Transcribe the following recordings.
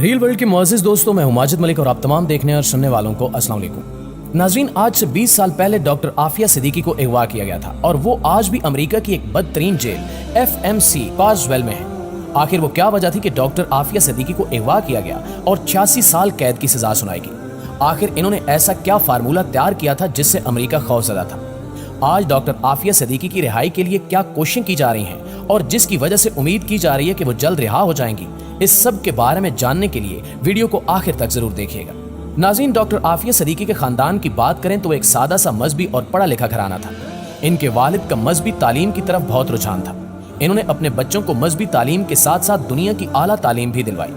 Rail world کے معزز دوستوں، میں ہوں ماجد ملک اور آپ تمام دیکھنے اور سننے والوں کو السلام علیکم۔ ناظرین، آج سے 20 سال پہلے ڈاکٹر عافیہ صدیقی کو اغوا کیا گیا تھا اور وہ آج بھی امریکہ کی ایک بدترین جیل FMC کاسویل میں ہے۔ آخر وہ کیا وجہ تھی کہ ڈاکٹر عافیہ صدیقی کو اغوا کیا گیا اور 86 سال قید کی سزا سنائی گئی؟ آخر انہوں نے ایسا کیا فارمولہ تیار کیا تھا جس سے امریکہ خوفزدہ تھا؟ آج ڈاکٹر عافیہ صدیقی کی رہائی کے لیے کیا کوششیں کی جا رہی ہیں اور جس کی وجہ سے امید کی جا رہی ہے کہ وہ جلد رہا ہو جائیں گی؟ اس سب کے بارے میں جاننے کے لیے ویڈیو کو آخر تک ضرور دیکھیے گا۔ ناظرین، ڈاکٹر عافیہ صدیقی کے خاندان کی بات کریں تو وہ ایک سادہ سا مذہبی اور پڑھا لکھا گھرانہ تھا۔ ان کے والد کا مذہبی تعلیم کی طرف بہت رجحان تھا۔ انہوں نے اپنے بچوں کو مذہبی تعلیم کے ساتھ ساتھ دنیا کی اعلیٰ تعلیم بھی دلوائی۔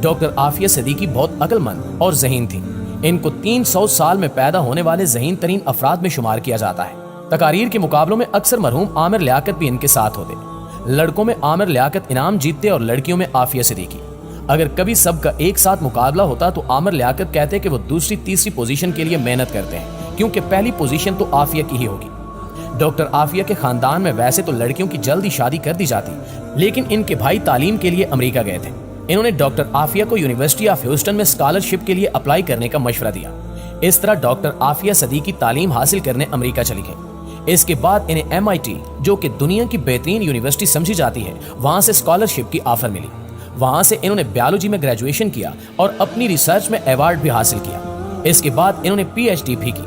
ڈاکٹر عافیہ صدیقی بہت عقل مند اور ذہین تھی۔ ان کو 300 سال میں پیدا ہونے والے ذہین ترین افراد میں شمار کیا جاتا ہے۔ تقاریر کے مقابلوں میں اکثر مرحوم عامر لیاقت بھی ان کے ساتھ ہوتے۔ لڑکوں میں عامر لیاقت انعام جیتتے اور لڑکیوں میں عافیہ صدیقی۔ اگر کبھی سب کا ایک ساتھ مقابلہ ہوتا تو عامر لیاقت کہتے کہ وہ دوسری تیسری پوزیشن کے لیے محنت کرتے ہیں، کیونکہ پہلی پوزیشن تو عافیہ کی ہی ہوگی۔ ڈاکٹر عافیہ کے خاندان میں ویسے تو لڑکیوں کی جلدی شادی کر دی جاتی، لیکن ان کے بھائی تعلیم کے لیے امریکہ گئے تھے۔ انہوں نے ڈاکٹر عافیہ کو یونیورسٹی آف ہیوسٹن میں اسکالرشپ کے لیے اپلائی کرنے کا مشورہ دیا۔ اس طرح ڈاکٹر عافیہ صدیقی تعلیم حاصل کرنے امریکہ چلی گئی۔ اس کے بعد انہیں MIT، جو کہ دنیا کی بہترین یونیورسٹی سمجھی جاتی ہے، وہاں سے اسکالرشپ کی آفر ملی۔ وہاں سے انہوں نے بیالوجی میں گریجویشن کیا اور اپنی ریسرچ میں ایوارڈ بھی حاصل کیا۔ اس کے بعد انہوں نے PhD بھی کی۔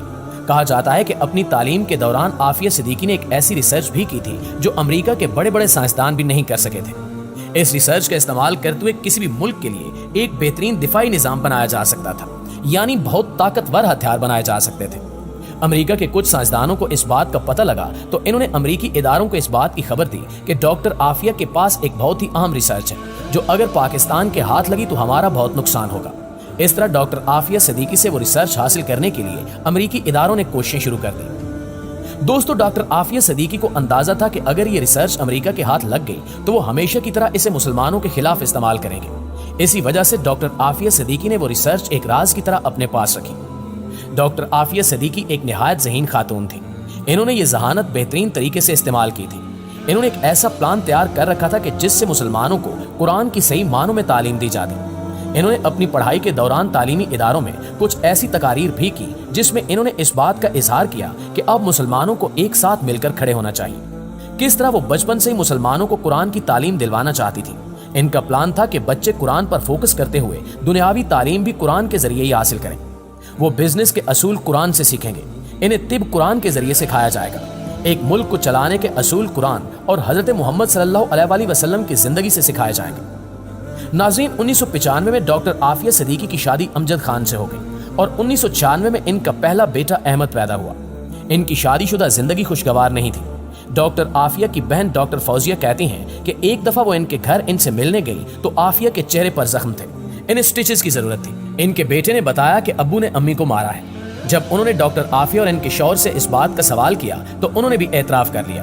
کہا جاتا ہے کہ اپنی تعلیم کے دوران عافیہ صدیقی نے ایک ایسی ریسرچ بھی کی تھی جو امریکہ کے بڑے بڑے سائنسدان بھی نہیں کر سکے تھے۔ اس ریسرچ کا استعمال کرتے ہوئے کسی بھی ملک کے لیے ایک بہترین دفاعی نظام بنایا جا سکتا تھا، یعنی بہت طاقتور ہتھیار بنائے جا سکتے تھے۔ امریکہ کے کچھ سائنسدانوں کو اس بات کا پتہ لگا تو انہوں نے امریکی اداروں کو اس بات کی خبر دی کہ ڈاکٹر عافیہ کے پاس ایک بہت ہی اہم ریسرچ ہے جو اگر پاکستان کے ہاتھ لگی تو ہمارا بہت نقصان ہوگا۔ اس طرح ڈاکٹر عافیہ صدیقی سے وہ ریسرچ حاصل کرنے کے لیے امریکی اداروں نے کوششیں شروع کر دی۔ دوستو، ڈاکٹر عافیہ صدیقی کو اندازہ تھا کہ اگر یہ ریسرچ امریکہ کے ہاتھ لگ گئی تو وہ ہمیشہ کی طرح اسے مسلمانوں کے خلاف استعمال کریں گے۔ اسی وجہ سے ڈاکٹر عافیہ صدیقی نے وہ ریسرچ ایک راز کی طرح اپنے پاس رکھی۔ ڈاکٹر عافیہ صدیقی ایک نہایت ذہین خاتون تھی۔ انہوں نے یہ ذہانت بہترین طریقے سے استعمال کی تھی۔ انہوں نے ایک ایسا پلان تیار کر رکھا تھا کہ جس سے مسلمانوں کو قرآن کی صحیح معنوں میں تعلیم دی جاتی۔ انہوں نے اپنی پڑھائی کے دوران تعلیمی اداروں میں کچھ ایسی تقاریر بھی کی جس میں انہوں نے اس بات کا اظہار کیا کہ اب مسلمانوں کو ایک ساتھ مل کر کھڑے ہونا چاہیے۔ کس طرح وہ بچپن سے ہی مسلمانوں کو قرآن کی تعلیم دلوانا چاہتی تھی۔ ان کا پلان تھا کہ بچے قرآن پر فوکس کرتے ہوئے دنیاوی تعلیم بھی قرآن کے ذریعے ہی حاصل کریں۔ وہ بزنس کے اصول قرآن سے سیکھیں گے، انہیں طب قرآن کے ذریعے سکھایا جائے گا۔ ایک ملک کو چلانے کے اصول قرآن اور حضرت محمد صلی اللہ علیہ وآلہ وسلم کی زندگی سے سکھائے جائیں گے۔ ناظرین، 1995 میں ڈاکٹر عافیہ صدیقی کی شادی امجد خان سے ہو گئی اور 1996 میں ان کا پہلا بیٹا احمد پیدا ہوا۔ ان کی شادی شدہ زندگی خوشگوار نہیں تھی۔ ڈاکٹر عافیہ کی بہن ڈاکٹر فوزیہ کہتی ہیں کہ ایک دفعہ وہ ان کے گھر ان سے ملنے گئی تو عافیہ کے چہرے پر زخم تھے، انہیں سٹیچز کی ضرورت تھی۔ ان کے بیٹے نے بتایا کہ ابو نے امی کو مارا ہے۔ جب انہوں نے ڈاکٹر عافیہ اور ان کے شوہر سے اس بات کا سوال کیا تو انہوں نے بھی اعتراف کر لیا۔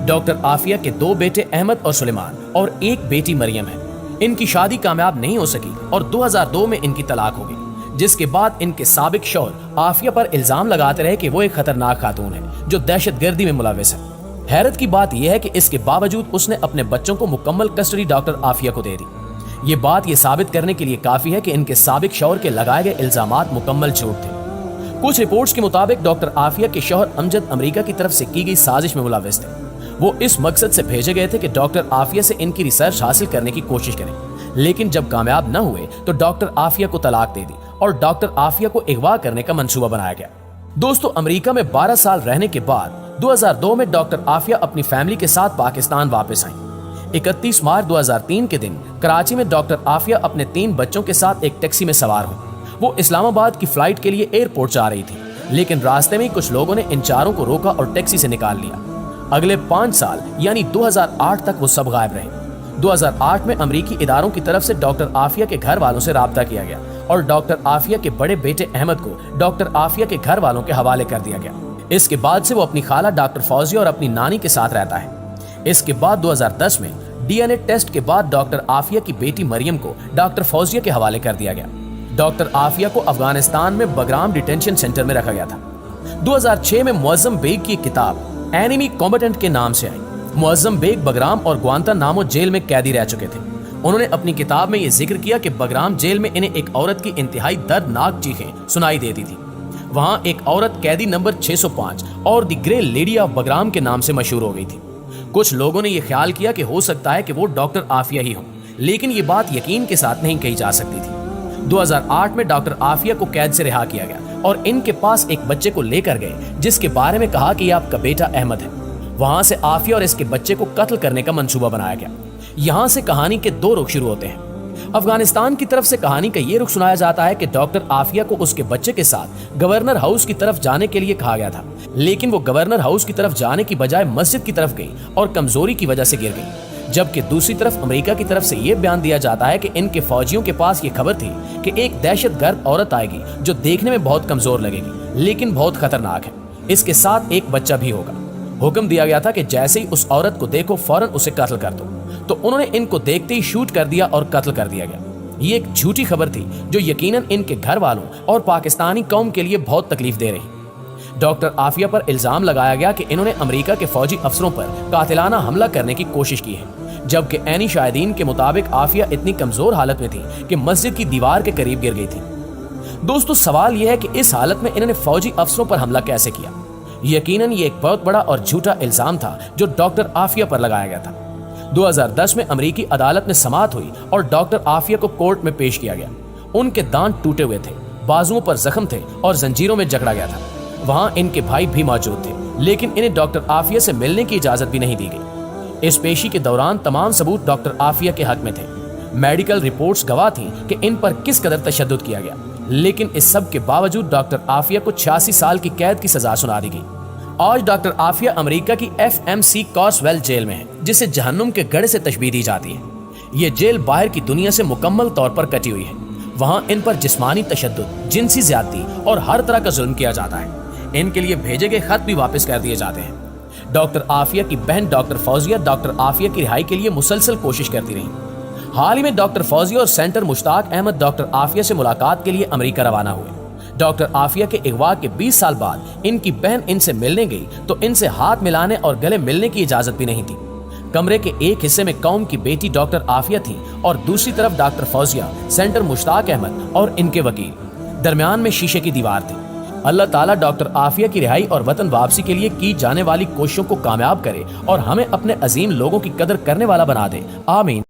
ڈاکٹر عافیہ کے 2 بیٹے احمد اور سلیمان اور ایک بیٹی مریم ہے۔ ان کی شادی کامیاب نہیں ہو سکی اور 2002 میں ان کی طلاق ہو گئی، جس کے بعد ان کے سابق شوہر عافیہ پر الزام لگاتے رہے کہ وہ ایک خطرناک خاتون ہے جو دہشت گردی میں ملوث ہے۔ حیرت کی بات یہ ہے کہ اس کے باوجود اس نے اپنے بچوں کو مکمل کسٹڈی ڈاکٹر عافیہ کو دے دی۔ یہ بات یہ ثابت کرنے کے لیے کافی ہے کہ ان کے سابق شوہر کے لگائے گئے الزامات مکمل جھوٹ تھے۔ کچھ رپورٹس کے مطابق ڈاکٹر عافیہ کے شوہر امجد امریکہ کی طرف سے کی گئی سازش میں ملوث تھے۔ وہ اس مقصد سے بھیجے گئے تھے کہ ڈاکٹر عافیہ سے ان کی ریسرچ حاصل کرنے کی کوشش کریں، لیکن جب کامیاب نہ ہوئے تو ڈاکٹر عافیہ کو طلاق دے دی اور ڈاکٹر عافیہ کو اغوا کرنے کا منصوبہ بنایا گیا۔ دوستو، امریکہ میں 12 سال رہنے کے بعد 2002 میں ڈاکٹر عافیہ اپنی فیملی کے ساتھ پاکستان واپس آئیں۔ 31 مارچ 2003 کے دن کراچی میں ڈاکٹر عافیہ اپنے 3 بچوں کے ساتھ ایک ٹیکسی میں سوار ہوئی۔ وہ اسلام آباد کی فلائٹ کے لیے ایئرپورٹ جا رہی تھی، لیکن راستے میں کچھ لوگوں نے ان چاروں کو روکا اور ٹیکسی سے نکال لیا۔ اگلے 5 سال یعنی 2008 تک وہ سب غائب رہے۔ 2008 میں امریکی اداروں کی طرف سے ڈاکٹر عافیہ کے گھر والوں سے رابطہ کیا گیا اور ڈاکٹر عافیہ کے بڑے بیٹے احمد کو ڈاکٹر عافیہ کے گھر والوں کے حوالے کر دیا گیا۔ اس کے بعد سے وہ اپنی خالہ ڈاکٹر فوزیہ اور اپنی نانی کے ساتھ رہتا ہے۔ اس کے بعد 2010 میں DNA ٹیسٹ کے بعد ڈاکٹر عافیہ کی بیٹی مریم کو ڈاکٹر فوزیہ کے حوالے کر دیا گیا۔ ڈاکٹر عافیہ کو افغانستان میں بگرام ڈیٹینشن سینٹر میں رکھا گیا تھا۔ 2006 میں معظم بیگ کی کتاب اینیمی کمبیٹنٹ کے نام سے آئی۔ معظم بیگ بگرام اور گوانتانامو جیل میں قیدی رہ چکے تھے۔ انہوں نے اپنی کتاب میں یہ ذکر کیا کہ بگرام جیل میں انہیں ایک عورت کی انتہائی دردناک چیخیں سنائی دیتی تھی۔ وہاں ایک عورت قیدی نمبر 605 اور دی گرے لیڈی آف بگرام کے نام سے مشہور ہو گئی تھی۔ کچھ لوگوں نے یہ خیال کیا کہ ہو سکتا ہے کہ وہ ڈاکٹر عافیہ ہی ہوں، لیکن یہ بات یقین کے ساتھ نہیں کہی جا سکتی تھی۔ 2008 میں ڈاکٹر عافیہ کو قید سے رہا کیا گیا اور ان کے پاس ایک بچے کو لے کر گئے جس کے بارے میں کہا کہ یہ آپ کا بیٹا احمد ہے۔ وہاں سے عافیہ اور اس کے بچے کو قتل کرنے کا منصوبہ بنایا گیا۔ یہاں سے کہانی کے دو رخ شروع ہوتے ہیں۔ افغانستان کی طرف سے کہانی کا یہ رخ سنایا جاتا ہے کہ ڈاکٹر عافیہ کو اس کے بچے کے ساتھ گورنر ہاؤس کی طرف جانے کے لیے کہا گیا تھا، لیکن وہ گورنر ہاؤس کی طرف جانے کی بجائے مسجد کی طرف گئی اور کمزوری کی وجہ سے گر گئی۔ جبکہ دوسری طرف امریکہ کی طرف سے یہ بیان دیا جاتا ہے کہ ان کے فوجیوں کے پاس یہ خبر تھی کہ ایک دہشت گرد عورت آئے گی جو دیکھنے میں بہت کمزور لگے گی لیکن بہت خطرناک ہے، اس کے ساتھ ایک بچہ بھی ہوگا۔ حکم دیا گیا تھا کہ جیسے ہی اس عورت کو دیکھو فوراً اسے قتل کر دو، تو انہوں نے ان کو دیکھتے ہی شوٹ کر دیا اور قتل کر دیا گیا۔ یہ ایک جھوٹی خبر تھی جو یقیناً ان کے گھر والوں اور پاکستانی قوم کے لیے بہت تکلیف دے رہی۔ ڈاکٹر عافیہ پر الزام لگایا گیا کہ انہوں نے امریکہ کے فوجی افسروں پر قاتلانہ حملہ کرنے کی کوشش کی ہے، جبکہ عینی شاہدین کے مطابق عافیہ اتنی کمزور حالت میں تھی کہ مسجد کی دیوار کے قریب گر گئی تھی۔ دوستو، سوال یہ ہے کہ اس حالت میں انہوں نے فوجی افسروں پر حملہ کیسے کیا؟ یقیناً یہ ایک بہت بڑا اور جھوٹا الزام تھا جو ڈاکٹر عافیہ پر لگایا گیا تھا۔ 2010 میں امریکی عدالت میں سماعت ہوئی اور ڈاکٹر عافیہ کو کورٹ میں پیش کیا گیا۔ ان کے دانت ٹوٹے ہوئے تھے، بازوؤں پر زخم تھے اور زنجیروں میں جکڑا گیا تھا۔ وہاں ان کے بھائی بھی موجود تھے، لیکن انہیں ڈاکٹر عافیہ سے ملنے کی اجازت بھی نہیں دی گئی۔ اس پیشی کے دوران تمام ثبوت ڈاکٹر عافیہ کے حق میں تھے۔ میڈیکل رپورٹس گواہ تھیں کہ ان پر کس قدر تشدد کیا گیا، لیکن اس سب کے باوجود ڈاکٹر عافیہ کو 86 سال کی قید کی سزا سنا دی گئی۔ آج ڈاکٹر عافیہ امریکہ کی FMC کارسویل جیل میں ہے، جسے جہنم کے گڑھے سے تشبیہ دی جاتی ہے۔ یہ جیل باہر کی دنیا سے مکمل طور پر کٹی ہوئی ہے۔ وہاں ان پر جسمانی تشدد، جنسی زیادتی اور ہر طرح کا ظلم کیا جاتا ہے۔ ان کے لیے بھیجے گئے خط بھی واپس کر دیے جاتے ہیں۔ ڈاکٹر عافیہ کی بہن ڈاکٹر فوزیہ ڈاکٹر عافیہ کی رہائی کے لیے مسلسل کوشش کرتی رہی۔ حال ہی میں ڈاکٹر فوزیہ اور سینٹر مشتاق احمد ڈاکٹر عافیہ سے ملاقات کے لیے امریکہ روانہ ہوئے۔ ڈاکٹر عافیہ کے اغوا کے 20 سال بعد ان کی بہن ان سے ملنے گئی تو ان سے ہاتھ ملانے اور گلے ملنے کی اجازت بھی نہیں تھی۔ کمرے کے ایک حصے میں قوم کی بیٹی ڈاکٹر عافیہ تھی اور دوسری طرف ڈاکٹر فوزیہ، سینٹر مشتاق احمد اور ان کے وکیل۔ درمیان میں شیشے کی دیوار تھی۔ اللہ تعالیٰ ڈاکٹر عافیہ کی رہائی اور وطن واپسی کے لیے کی جانے والی کوششوں کو کامیاب کرے اور ہمیں اپنے عظیم لوگوں کی قدر کرنے والا بنا دے، آمین۔